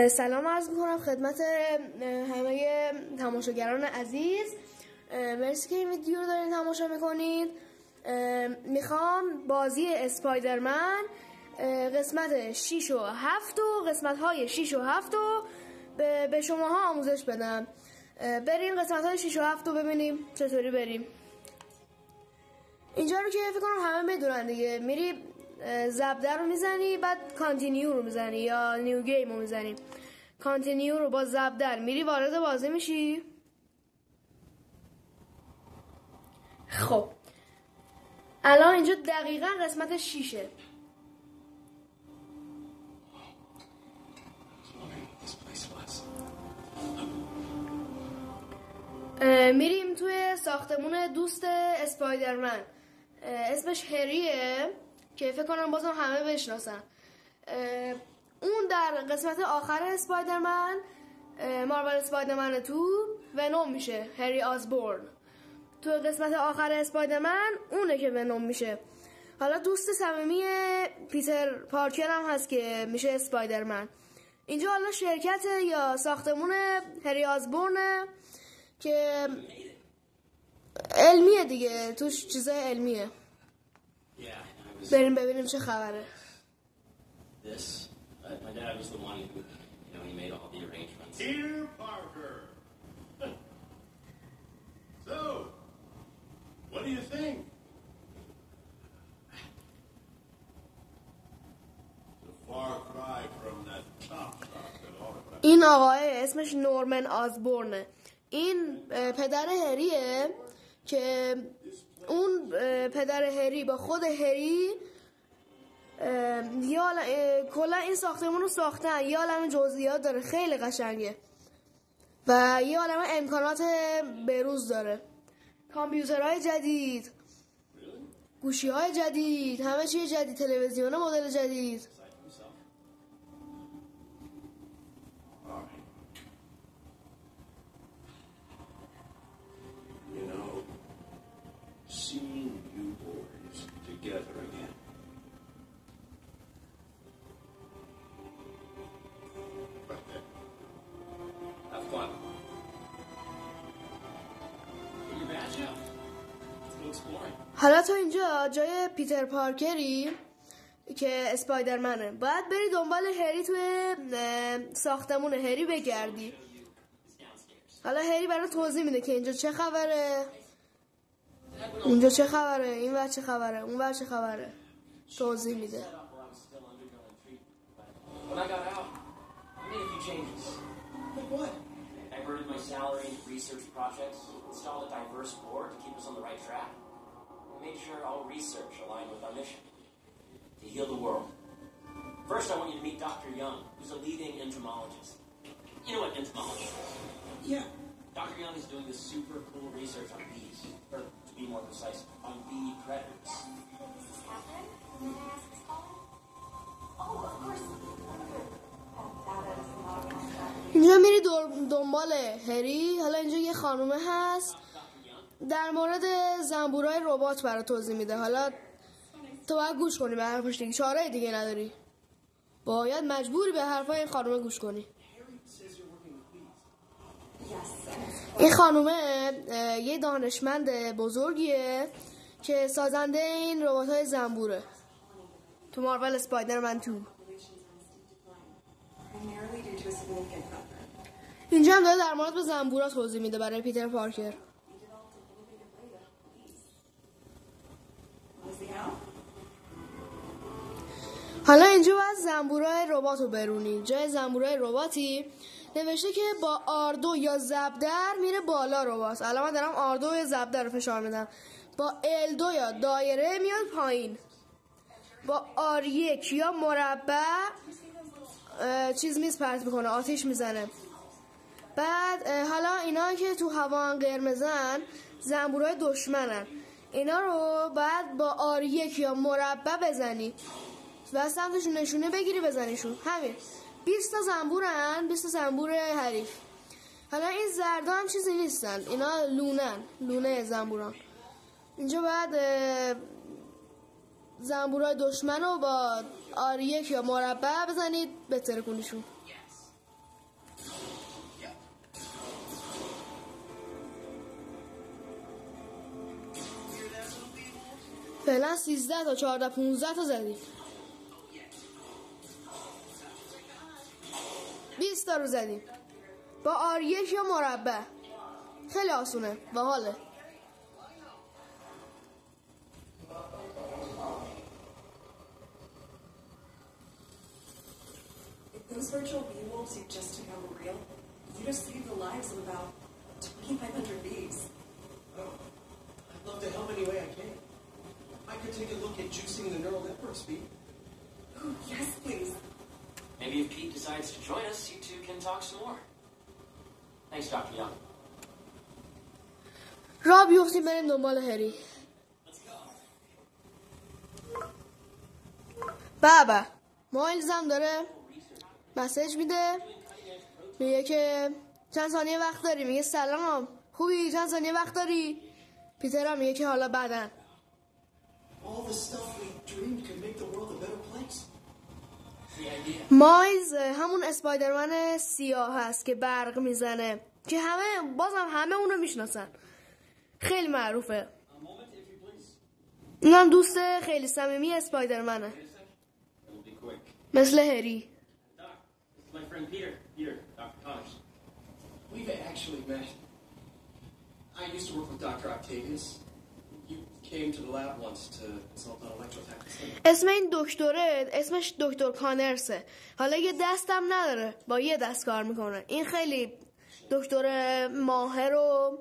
سلام عرض میکنم خدمت همه تماشاگران عزیز. مرسی که این ویدیو رو دارین تماشا میکنید. میخوام بازی اسپایدرمن قسمت 6 و 7 و قسمت های 6 و 7 رو به شماها آموزش بدم. بریم قسمت های 6 و 7 رو ببینیم چطوری بریم. اینجا رو که فکر کنم همه میدونن دیگه، میری زبده رو میزنی، بعد کانتینیو رو میزنی یا نیو گیم رو میزنی. کانتینیو رو با زبده میری وارد بازی میشی. خب الان اینجا دقیقا قسمت 6. میریم توی ساختمون دوست اسپایدرمن، اسمش هریه که فکر کنم بازم همه بشناسن. اون در قسمت آخر اسپایدرمن، مارول اسپایدرمن 2 ونوم میشه، هری آزبورن. تو قسمت آخر اسپایدرمن اونه که ونوم میشه. حالا دوست صمیمی پیتر پارکر هم هست که میشه اسپایدرمن. اینجا حالا شرکت یا ساختمون هری آزبورن که علمیه دیگه، توش چیزای علمیه. بریم ببینیم چه خبره. My dad was the one who, he made all the arrangements. Peter Parker. So, what do you think? The far cry from that top shot and autograph. این آقای اسمش نورمن آزبورنه. این پدر هریه که اون پدر هری با خود هری کلا این ساختمون رو ساختن. یه عالم جزئیات داره، خیلی قشنگه و یه عالم امکانات بروز داره. کامپیوترهای جدید، گوشی‌های جدید، همه چیز جدید، تلویزیون مدل جدید. Seeing you boys together again. Have fun. Get your badge out. Let's go exploring. حالا تو اینجا جای پیتر پارکری که اسپایدرمنه، باید بری دنبال هری توی ساختمون هری بگردی. حالا هری برای توضیح میده که اینجا چه خبره، اونجا چه خبره، این ور چه خبره، اون ور چه خبره، توضیح میده. When I got out, I made a few changes. Like what? I diverted my salary into research projects, installed a diverse board to keep us on the right track, and made sure all research aligned with our mission, to heal the world. First, I want you to meet Dr. Young, who's a leading entomologist. You know what entomology is? Yeah. Dr. Young is doing this super cool research on bees, or to be more precise, on bee predators. This is Catherine. May I ask who's calling? Oh, of course. اینجا میری دنبال هری. حالا اینجا یه خانومه هست در مورد زنبورای ربات برای توضیح میده. حالا تو باید گوش کنی به حرفش دیگه، چاره دیگه نداری، باید مجبوری به حرفای این خانومه گوش کنی. این خانومه یه دانشمند بزرگیه که سازنده این ربات‌های زنبوره تو مارول اسپایدرمن 2. اینجا هم داره در مورد به زنبورا توضیح میده برای پیتر پارکر. حالا اینجا باید زنبورای ربات رو برونی. جای زنبورای رباتی نوشته که با آردو یا زبدر میره بالا ربات. الان من دارم آردو یا زبدر رو فشار میدم. با L2 یا دایره میاد پایین. با R1 یا مربع چیز میز پرت میکنه، آتیش میزنه. بعد حالا اینا که تو هوا قرمزن زنبورای دشمنن. اینا رو بعد با R1 یا مربع بزنی و سمتشون نشونه بگیری بزنیشون. همین 20 تا زنبورن، 20 تا زنبور حریف. حالا این زردا هم چیزی نیستن، اینا لونه زنبوران. اینجا بعد زنبورای دشمن رو با R1 یا مربع بزنید بترکونیشون. فعلا 13 تا 14 15 تا زدیم. 20 تا رو زدیم با آریش یا مربع. خیلی آسونه و حاله. Those virtual bee wolves you've just become real, you just saved the lives of about 2,500 bees. Oh, I'd love to help any way I can. I could take a look at juicing the neural network speed. Oh, yes, please. Maybe if Pete decides to join us, you two can talk some more. Thanks, Dr. Young. را بیفتیم بریم دنبال هری. بابا مایلز هم داره مسیج میده، میگه که چند ثانیه وقت داری؟ میگه سلام خوبی؟ چند ثانیه وقت داری؟ پیتر هم میگه که حالا بعدن. All the stuff we dreamed could make the world a better place. مایلز همون اسپایدرمن سیاه هست که برق میزنه که همه اونو میشناسن، خیلی معروفه. این هم دوست خیلی صمیمی اسپایدرمنه مثل هری. My friend Peter, Dr. Connors. We've actually met. I used to work with Dr. Octavius. You came to the lab once to consult on electrotactic. اسم این دکتره اسمش دکتر کانرسه. حالا یه دستم نداره، با یه دست کار میکنه. این خیلی دکتر ماهر و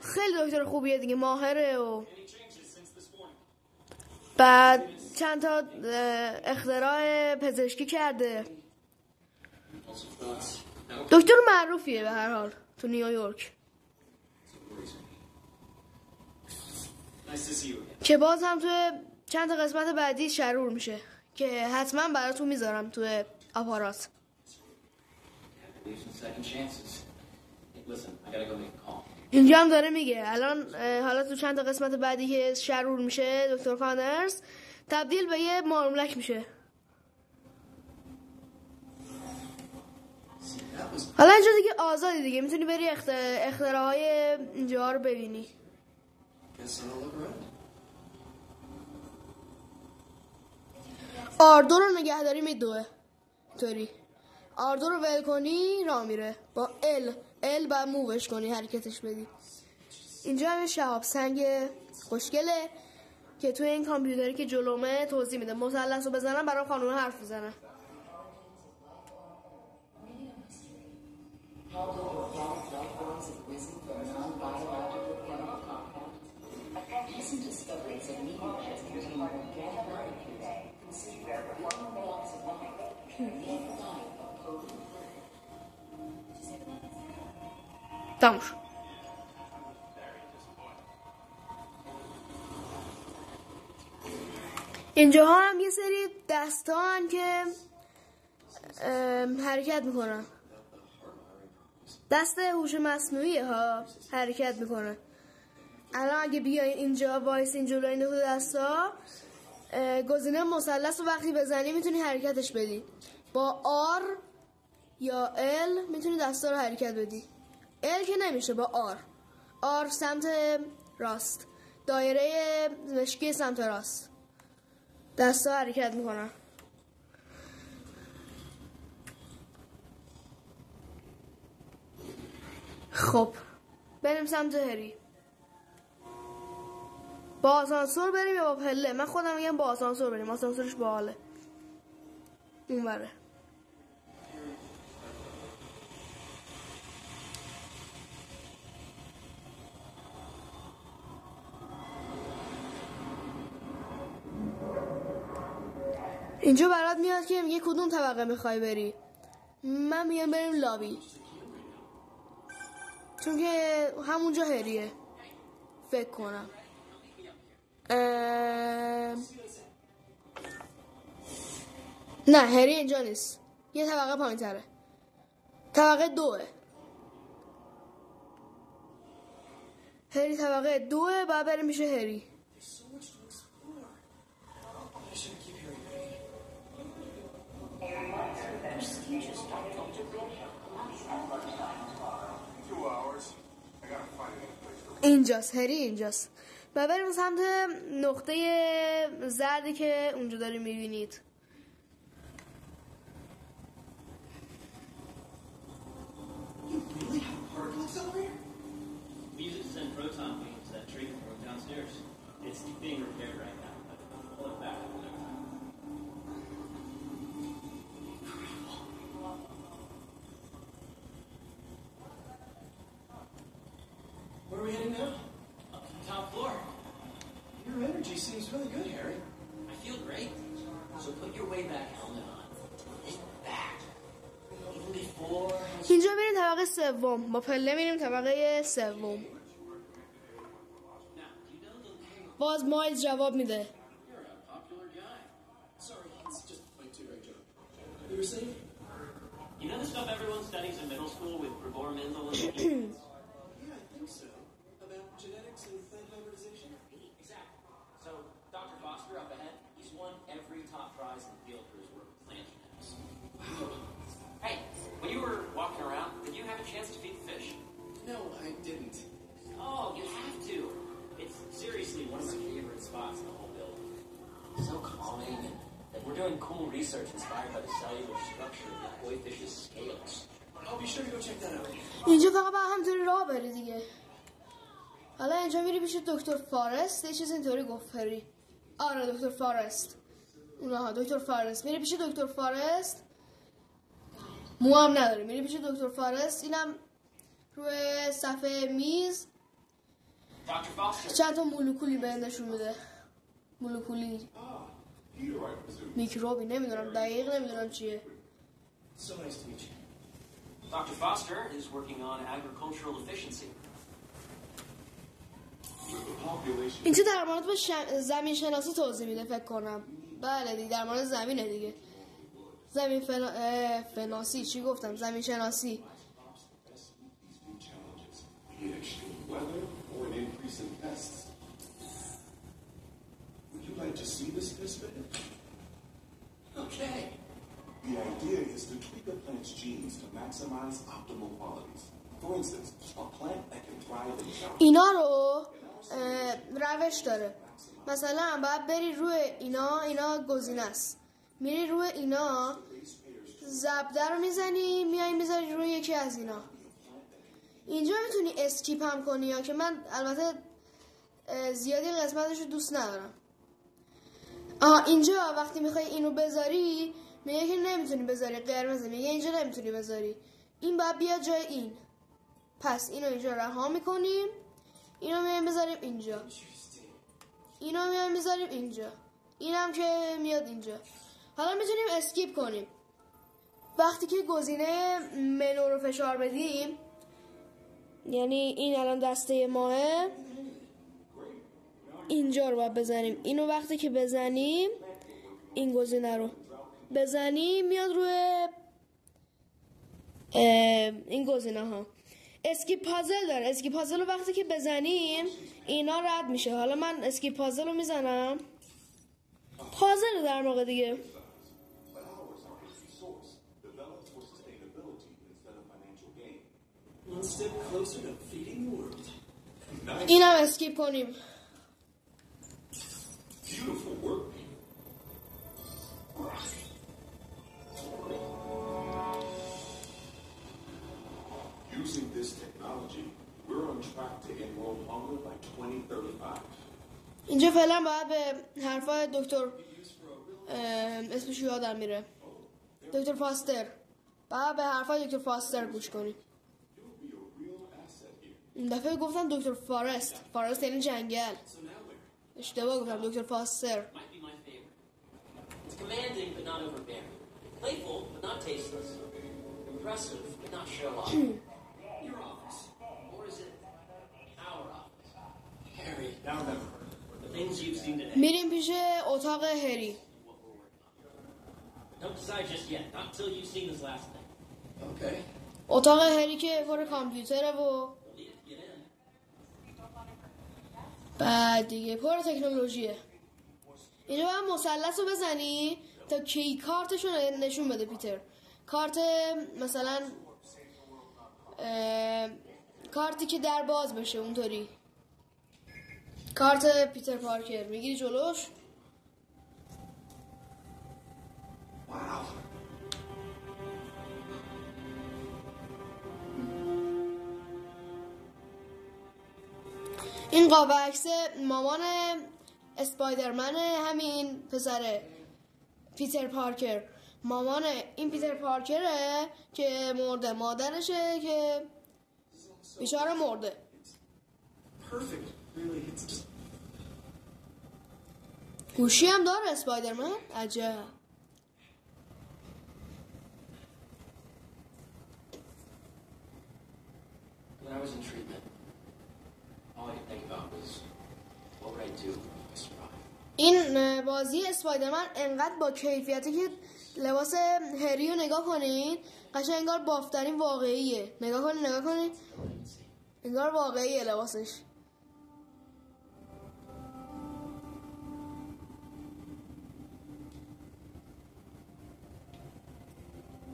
خیلی دکتر خوبیه دیگه، ماهره و بعد چند تا اختراع پزشکی کرده. دکتر معروفیه به هر حال تو نیویورک که باز هم توی چند تا قسمت بعدی شرور میشه که حتما براتون میذارم توی آپارات. اینجا هم داره میگه الان حالا تو چند تا قسمت بعدی که شرور میشه دکتر کانرز تبدیل به یه مارمولک میشه. حالا اینجا دیگه آزادی دیگه، میتونی بری اختراعهای اینجا رو ببینی. آردو رو نگهداری میدوه طوری آردو رو ول کنی را میره با ال با مووش کنی حرکتش بدی. اینجا هم شهاب سنگ خوشگله که توی این کامپیوتری که جلومه توضیح میده. مثلث رو بزنم برای خانومه حرف بزنه. تموم شد. اینجا ها هم یه سری دستان که حرکت میکنن، دست هوش مصنوعی ها حرکت میکنن. الان اگه بیای اینجا وایس این جلوی این دو دستا گزینه مثلث رو وقتی بزنی میتونی حرکتش بدی. با آر یا ال میتونی دستا رو حرکت بدی. ال که نمیشه، با آر سمت راست، دایره مشکی سمت راست دستا حرکت میکنن. خب بریم سمت هری. با آسانسور بریم یا با پله؟ من خودم میگم با آسانسور بریم، آسانسورش باحاله. اون بره. اینجا برات میاد که میگه کدوم طبقه میخوای بری. من میگم بریم لابی، چون که همونجا هریه فکر کنم. نه هری اینجا نیست، یه طبقه پایین تره، طبقه 2. هری طبقه 2 باید بریم میشه هری. اینجاست هری، اینجاست. و بریم سمت نقطه زردی که اونجا داریم میبینید. You really have a particle accelerator? We use it to send proton beams to that treatment room downstairs. It's being repaired right now. I'll pull it back up another time. Where are we heading now? Up to the top floor. Your energy seems really good, Harry. I feel great. So put your way back helmet on. Think back. Even before... اینجا بریم طبقه سوم. با پله میریم طبقه سوم. Now, do you know the... باز مایلز جواب میده. You're a popular guy. Sorry, it's just my two-way joke. You were saying? You know the stuff everyone studies in middle school with Gregor Mendel and... Yeah, I think so. About genetics and plant hybridization? Exactly. So, Dr. Foster up ahead, he's won every top prize in the field for his work with plant genetics. Wow. Hey, when you were walking around, did you have a chance to feed the fish? No, I didn't. Oh, you have to. It's seriously one of my favorite spots in the whole building. So calming, and we're doing cool research inspired by the cellular structure of the koi fish's scales. I'll be sure to go check that out. اینجا فقط با همینطوری راه بری دیگه. حالا اینجا میری پیش دکتر فارست. یه چیز اینطوری گفت هری. آره دکتر فارست. اونها دکتر فارست. میری پیش دکتر فارست. مو هم نداره. میری پیش دکتر فارست. اینم روی صفحه میز Dr. Foster. چند تا مولکولی به نشون میده. مولکولی Ah, Peter, I presume. میکروبی نمیدونم دقیق نمیدونم چیه. So nice to meet you. Dr. Foster is working on agricultural efficiency. The population اینجا در مورد به زمین شناسی توضیح میده فکر کنم. بله دیگه در مورد زمینه دیگه. زمین فناسی چی گفتم؟ زمین شناسی. these new challenges, be it extreme weather or an increase in pests. Would you like to see this specimen? Okay. The idea is to tweak a plant's genes to maximize optimal qualities. For instance, a plant that can thrive in drought. اینا رو روش داره. مثلا باید بری روی اینا گزینه است. میری روی اینا زبده رو میزنی میای میذاری روی یکی از اینا. اینجا میتونی اسکیپ هم کنی یا که من البته زیادی قسمتش رو دوست ندارم. اینجا وقتی میخوای اینو بذاری میگه که نمیتونی بذاری قرمزه. میگه اینجا نمیتونی بذاری. این باید بیاد جای این. پس اینو اینجا رها میکنیم. اینو میایم بذاریم اینجا. اینو میایم بذاریم اینجا. اینم که میاد اینجا. حالا میتونیم اسکیپ کنیم. وقتی که گزینه منو رو فشار بدیم یعنی این الان دسته ماه اینجا رو باید بزنیم. اینو وقتی که بزنیم این گزینه رو بزنیم میاد روی این گزینه ها. اسکیپ پازل داره. اسکیپ پازل رو وقتی که بزنیم اینا رد میشه. حالا من اسکیپ پازل رو میزنم. پازل در موقع دیگه. But ours are energy source, developed for sustainability instead of financial gain. One step closer to feeding the world. Nice, اینم اسکیپ کنیم. beautiful work, Peter. Using this technology, we're on track to end world hunger by 2035. اینجا فعلا باید به حرفای دکتر اسمش یادم میره دکتر فاستر باید به حرفای دکتر فاستر گوش کنیم. You'll be a real asset here. این دفعه گفتم دکتر فارست. فارست یعنی جنگل. اشتباه گفتم دکتر فاستر. Might be my favorite. It's commanding but not overbearing. Playful but not tasteless. Impressive but not show off. Your office. Or is it our office? Harry, now remember. The things you've seen today. میریم پیش اتاق هری. What we're working on. Don't decide just yet. Not until you've seen this last thing. Okay. اتاق هری که پر کامپیوتره و We'll need it to get in. بعد دیگه پر تکنولوژیه. اینجا باید مثلث رو بزنی تا کی کارتشو نشون بده پیتر. کارت مثلا کارتی که در باز بشه اونطوری. کارت پیتر پارکر میگیری جلوش. Wow. این قاب عکس مامان اسپایدرمن همین پسره پیتر پارکر. مامان این پیتر پارکره که مرده، مادرشه که بیچاره مرده. Perfect. Really, it's just. گوشی هم داره اسپایدرمن. عجب. When I was in treatment, all I could think about was, what would I do if I survived? این بازی اسپایدرمن انقدر با کیفیته که لباس هری رو نگاه کنین قشنگ انگار بافتنی واقعیه. نگاه کنین انگار واقعیه لباسش.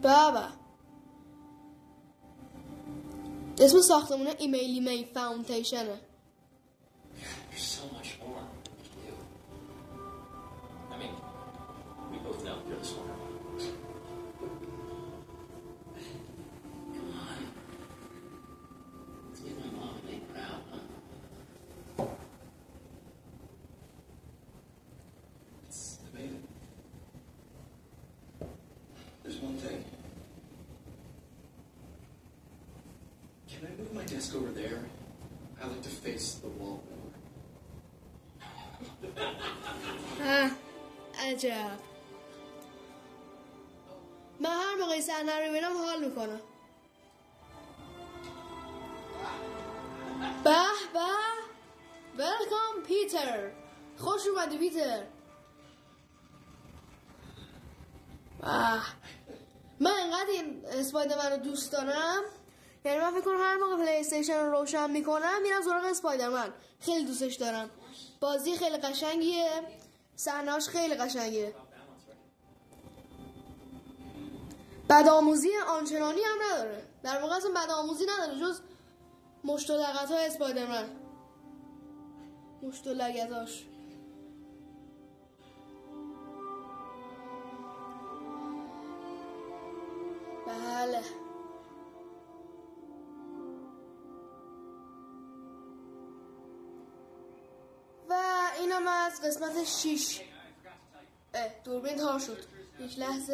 بابا اسم ساختمونه ایمیلی می فاونتیشنه. There's so much more we can do. I mean, we both know you're the smarter one. Come on. Let's get my mom and Nate proud, huh? It's debated. There's one thing. Can I move my desk over there? I like to face the wall more. عجب. من هر موقع این صحنه رو میبینم حال میکنم. به به ویلکام پیتر. خوش اومدی پیتر. من انقدر این اسپایدرمن رو دوست دارم، یعنی من فکر کنم هر موقع پلی استیشن رو روشن میکنم میرم سراغ اسپایدرمن. خیلی دوستش دارم. بازی خیلی قشنگیه، صحنه‌اش خیلی قشنگه. بدآموزی آنچنانی هم نداره. در واقع اصلا بدآموزی نداره جز مشت و لغت‌های اسپایدرمن. مشت و لگتاش. بله. و اینم از قسمت 6. دوربین تار شد. یک لحظه.